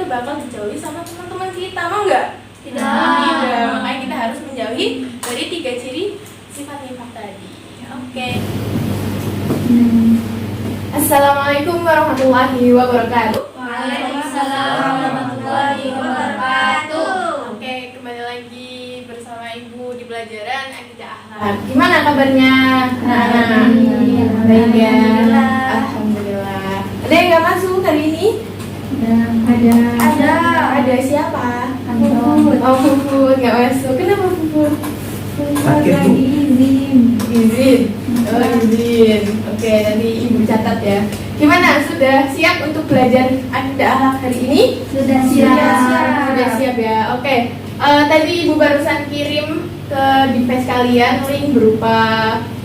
bakal dijauhi sama teman-teman kita, mau nggak? Tidak. Tidak, makanya kita harus menjauhi dari 3 ciri sifat nifaq tadi. Oke. Assalamualaikum warahmatullahi wabarakatuh. Waalaikumsalam warahmatullahi wabarakatuh. Oke, kembali lagi bersama Ibu di pelajaran Akidah Akhlak. Gimana kabarnya? Baik ya. Alhamdulillah. Ada yang nggak masuk hari ini? Ada siapa? Oh, Puput nggak masuk. Kenapa Puput? Sakit, Bu. Izin. Oh, izin. Oke, nanti Ibu catat ya. Gimana? Sudah siap untuk belajar Akidah Akhlak hari ini? Sudah Sudah siap ya. Oke. Tadi Ibu barusan kirim ke device kalian link berupa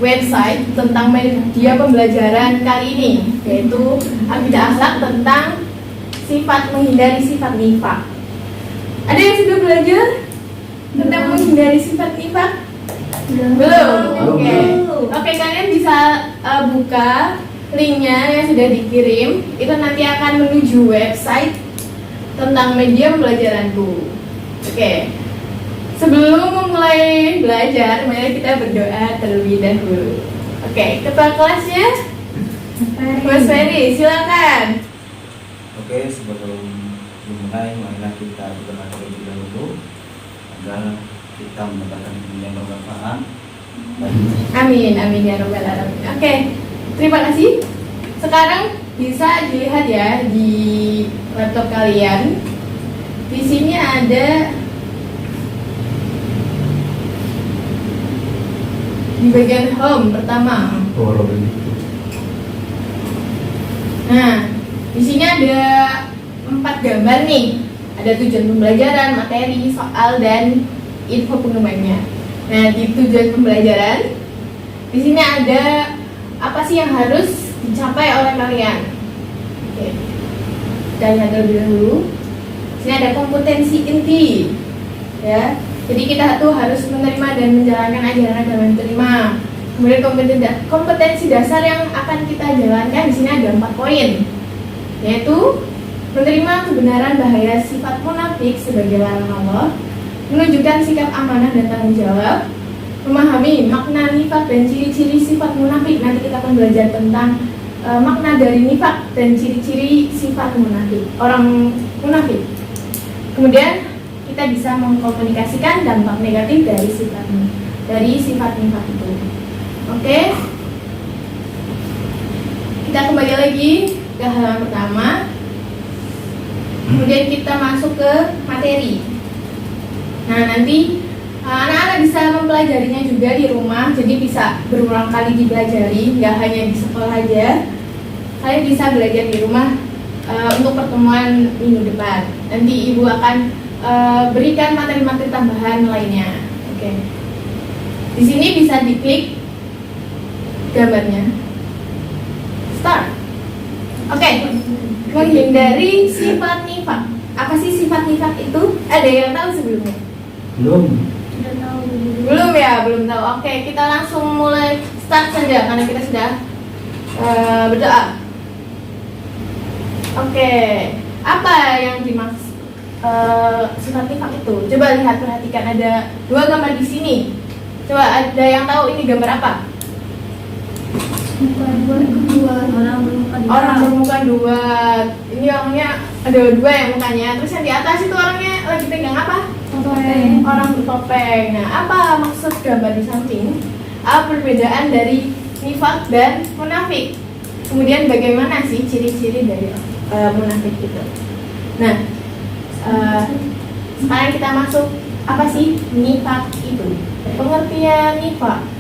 website tentang media pembelajaran kali ini, yaitu Akidah Akhlak tentang menghindari sifat nifaq. Ada yang sudah belajar tentang menghindari sifat nifaq? Belum. Oke, kalian bisa buka linknya yang sudah dikirim. Itu nanti akan menuju website tentang media pembelajaranku. Oke. Sebelum memulai belajar, mari kita berdoa terlebih dahulu. Oke, ketua kelasnya Mas Ferry, silakan. Oke, sebelum dimulai, marilah kita berdoa terlebih dahulu agar kita mendapatkan ilmu yang bermanfaat. Amin, amin ya robbal alamin. Oke, terima kasih. Sekarang bisa dilihat ya di laptop kalian. Di sini ada di bagian home pertama. Nah, di sini ada 4 gambar nih. Ada tujuan pembelajaran, materi, soal, dan info pengembangnya. Nah, di tujuan pembelajaran, di sini ada apa sih yang harus dicapai oleh kalian. Oke, kita lihat terlebih dahulu. Di sini ada kompetensi inti, ya. Jadi kita tuh harus menerima dan menjalankan ajaran agama yang diterima. Kemudian kompetensi dasar yang akan kita jalankan di sini ada 4 poin, yaitu menerima kebenaran bahaya sifat munafik sebagai larangan Allah, menunjukkan sikap amanah dan tanggung jawab, memahami makna nifaq dan ciri-ciri sifat munafik. Nanti kita akan belajar tentang makna dari nifaq dan ciri-ciri sifat munafik, orang munafik. Kemudian kita bisa mengkomunikasikan dampak negatif dari sifat nifaq itu. Oke, kita kembali lagi ke halaman pertama. Kemudian kita masuk ke materi. Nah, nanti anak-anak bisa mempelajarinya juga di rumah. Jadi bisa berulang kali dipelajari, nggak hanya di sekolah aja. Kalian bisa belajar di rumah untuk pertemuan minggu depan. Nanti Ibu akan berikan materi-materi tambahan lainnya. Oke. Di sini bisa diklik gambarnya. Start. Oke. Menghindari sifat nifaq. Apa sih sifat nifaq itu? Ada yang tahu sebelumnya? Belum ya, belum tahu. Oke, kita langsung mulai start saja karena kita sudah berdoa. Oke, apa yang dimaksud sifat nifaq itu? Coba lihat, perhatikan, ada 2 gambar di sini. Coba ada yang tahu ini gambar apa? Orang bermuka 2. Ini orangnya ada 2 yang mukanya. Terus yang di atas itu orangnya lagi pegang apa? Topeng. Orang bertopeng. Nah, apa maksud gambar di samping? Apa perbedaan dari nifaq dan munafik? Kemudian bagaimana sih ciri-ciri dari munafik itu? Nah, sekarang kita masuk, apa sih nifaq itu? Pengertian nifaq.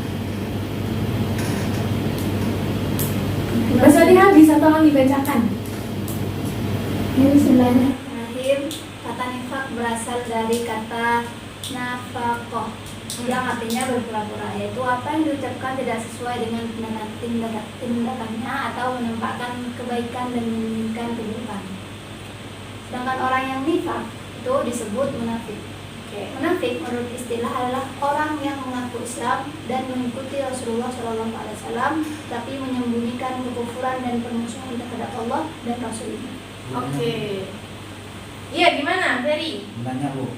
Bahasa Arab bisa tolong dibacakan. Bismillahirrahmanirrahim. Kata nifaq berasal dari kata nafaqah yang artinya berpura-pura, yaitu apa yang diucapkan tidak sesuai dengan tindakannya atau menampakkan kebaikan dan menginginkan keburukan. Sedangkan orang yang nifaq itu disebut munafik. Munafik menurut istilah adalah orang yang mengaku Islam dan mengikuti Rasulullah SAW, tapi menyembunyikan kekufuran dan permusuhan terhadap Allah dan Rasulnya. Oke. Iya, gimana, Ferry? Nanya Bu,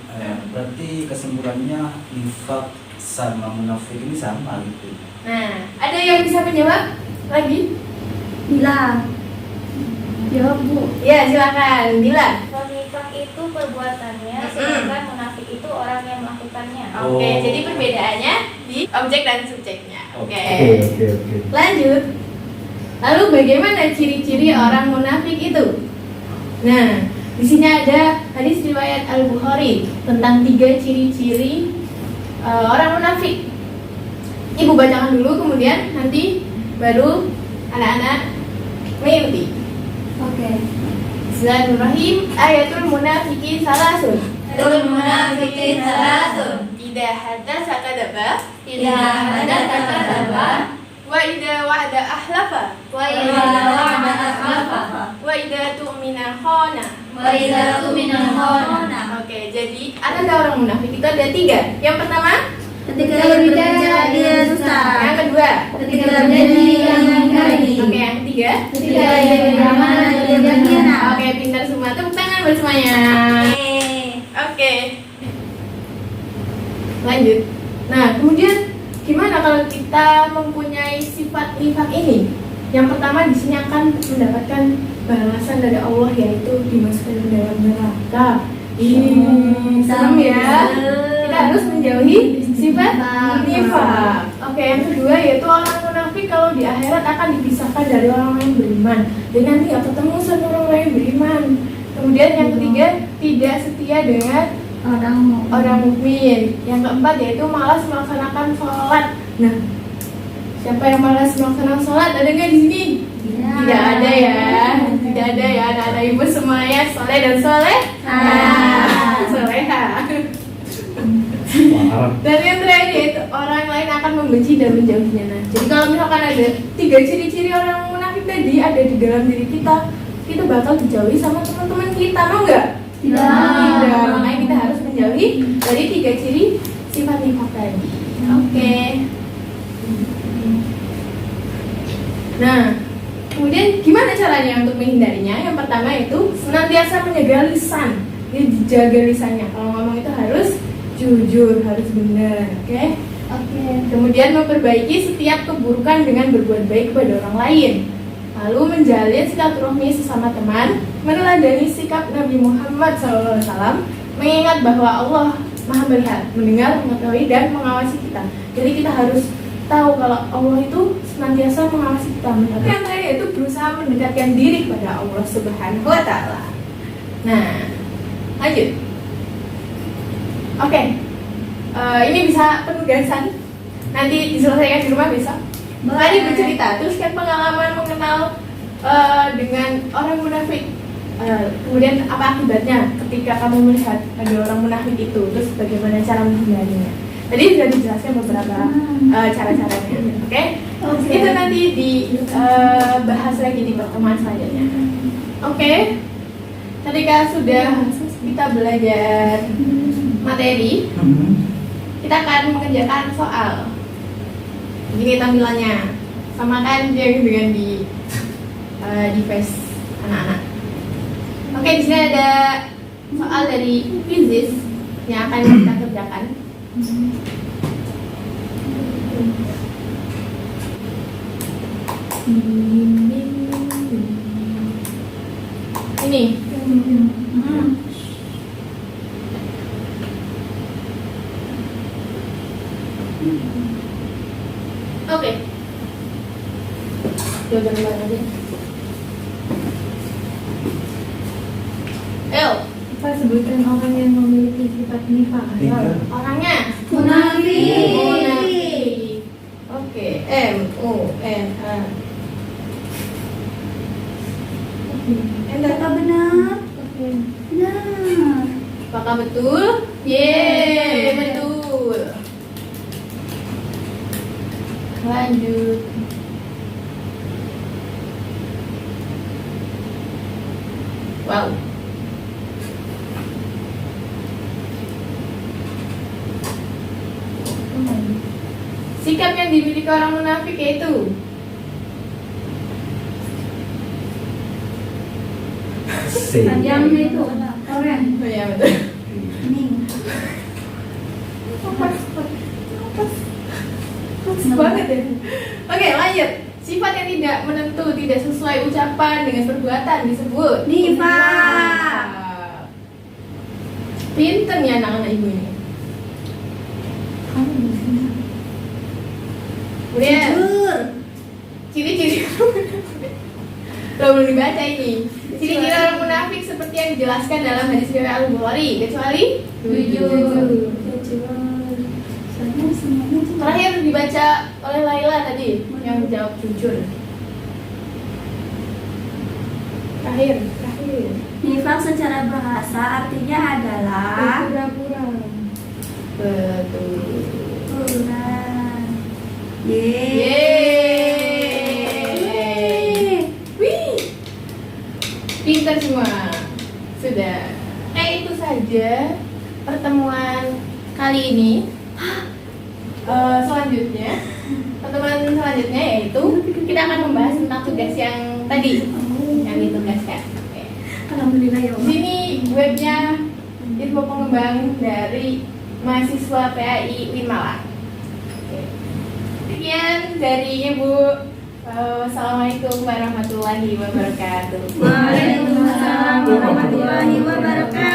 berarti kesimpulannya nifak sama munafik ini sama gitu. Nah, ada yang bisa menjawab lagi? Bila jawab Bu. Ya, silakan, Bila. Kalau nifak itu perbuatannya, sedangkan munafik itu orang yang melakukannya. Oke, Oh. jadi perbedaannya di objek dan subjeknya. Oke. Oke. Lanjut. Lalu bagaimana ciri-ciri orang munafik itu? Nah, di sini ada hadis riwayat Al-Bukhari tentang 3 ciri-ciri orang munafik. Ibu bacakan dulu, kemudian nanti baru anak-anak mengikuti. Oke. Bismillahirrahmanirrahim. Ayatul munafiqin salasun. Ayatul munafiqin salasun. Idza hadatsa kadzaba, Idza hadatsa kadzaba, wa idza wa'ada ahlafa, wa idza wa'ada akhlafa, wa idza tu'mina khana. wa idza tumina khana. Oke, jadi ada orang munafik itu ada 3. Yang pertama, Ketika berbicara dia dusta. yang kedua, Ketika berjanji dia mengingkari. oke, yang ketiga. Ketika dia beramal dia berkhianat. Oke, pintar semua. Tepuk tangan buat semuanya. Oke. Lanjut. Nah, kemudian gimana kalau kita mempunyai sifat nifak ini? Yang pertama di sini akan mendapatkan balasan dari Allah, yaitu dimasukkan ke dalam neraka. Serem ya. Kita harus menjauhi sifat nifak. Oke, yang kedua yaitu orang munafik kalau di akhirat akan dipisahkan dari orang yang beriman. Dan nanti nggak ketemu sama orang yang beriman. Kemudian yang ketiga, tidak setia dengan orang mukmin. Yang keempat yaitu malas melaksanakan sholat. Nah, siapa yang malas melaksanakan sholat? Ada nggak di sini? Tidak ada ya. Tidak ada ya. Anak-anak ibu semuanya soleh dan soleh. Soleha. Dan yang terakhir yaitu orang lain akan membenci dan menjauhinya. Nah, jadi kalau misalkan ada 3 ciri-ciri orang munafik tadi ada di dalam diri kita, kita bakal dijauhi sama teman-teman kita, mau nggak? Tidak. Makanya kita harus menjauhi dari 3 ciri sifat nifak tadi. Oke. Nah, kemudian gimana caranya untuk menghindarinya? Yang pertama itu senantiasa menjaga lisan. Jadi dijaga lisannya. Kalau ngomong itu harus jujur, harus benar, oke? Oke. Kemudian memperbaiki setiap keburukan dengan berbuat baik kepada orang lain. Lalu menjalin silaturahmi sesama teman, meneladani sikap Nabi Muhammad SAW, mengingat bahwa Allah Maha melihat, mendengar, mengetahui, dan mengawasi kita. Jadi kita harus tahu kalau Allah itu senantiasa mengawasi kita. Yang terakhir itu berusaha mendekatkan diri kepada Allah Subhanahu wa Ta'ala. Nah, lanjut. Oke, ini bisa penugasan. Nanti diselesaikan di rumah besok. Mari bercerita, teruskan pengalaman mengenal dengan orang munafik. Kemudian apa akibatnya ketika kamu melihat ada orang munafik itu, terus bagaimana cara menghindarinya. Tadi sudah dijelaskan beberapa cara-caranya, oke? Itu nanti dibahas lagi di pertemuan selanjutnya. Oke? Ketika sudah kita belajar materi, kita akan mengerjakan soal. Begini tampilannya, samakan dia dengan di device anak-anak. Oke, di sini ada soal dari physics yang akan kita kerjakan. Ini. Oke. Coba gambar aja. Ayo, Apa sebutkan orang yang memiliki sifat nifak? orangnya. Munafik. Munafik. Oke, M-U-N-A. Apakah benar? Benar. Apakah betul? Yeay, betul. Lanjut. Wow. Sikap yang dimiliki orang munafik yaitu C. Yang itu orang. tidak menentu, tidak sesuai ucapan dengan perbuatan disebut nifaq. Pinter nih anak-anak ibu ini. Kemudian Jujur. ciri-ciri belum dibaca ini. Ciri-ciri orang munafik seperti yang dijelaskan dalam hadis riwayat Al-Bukhari, kecuali Jujur. terakhir dibaca oleh Laila tadi yang menjawab jujur. Terakhir. Nifaq secara bahasa artinya adalah Pura-pura. Betul. pura. Yeay. Wih. Pintar semua. Sudah. Itu saja pertemuan kali ini. Selanjutnya, pertemuan selanjutnya yaitu kita akan membahas tentang tugas yang tadi yang ditugaskan. Oke. Alhamdulillah ya Di Allah. sini webnya info pengembang dari mahasiswa PAI UIN Malang. Oke. Sekian dari Ibu. Wassalamualaikum warahmatullahi wabarakatuh. Waalaikumsalam warahmatullahi wabarakatuh.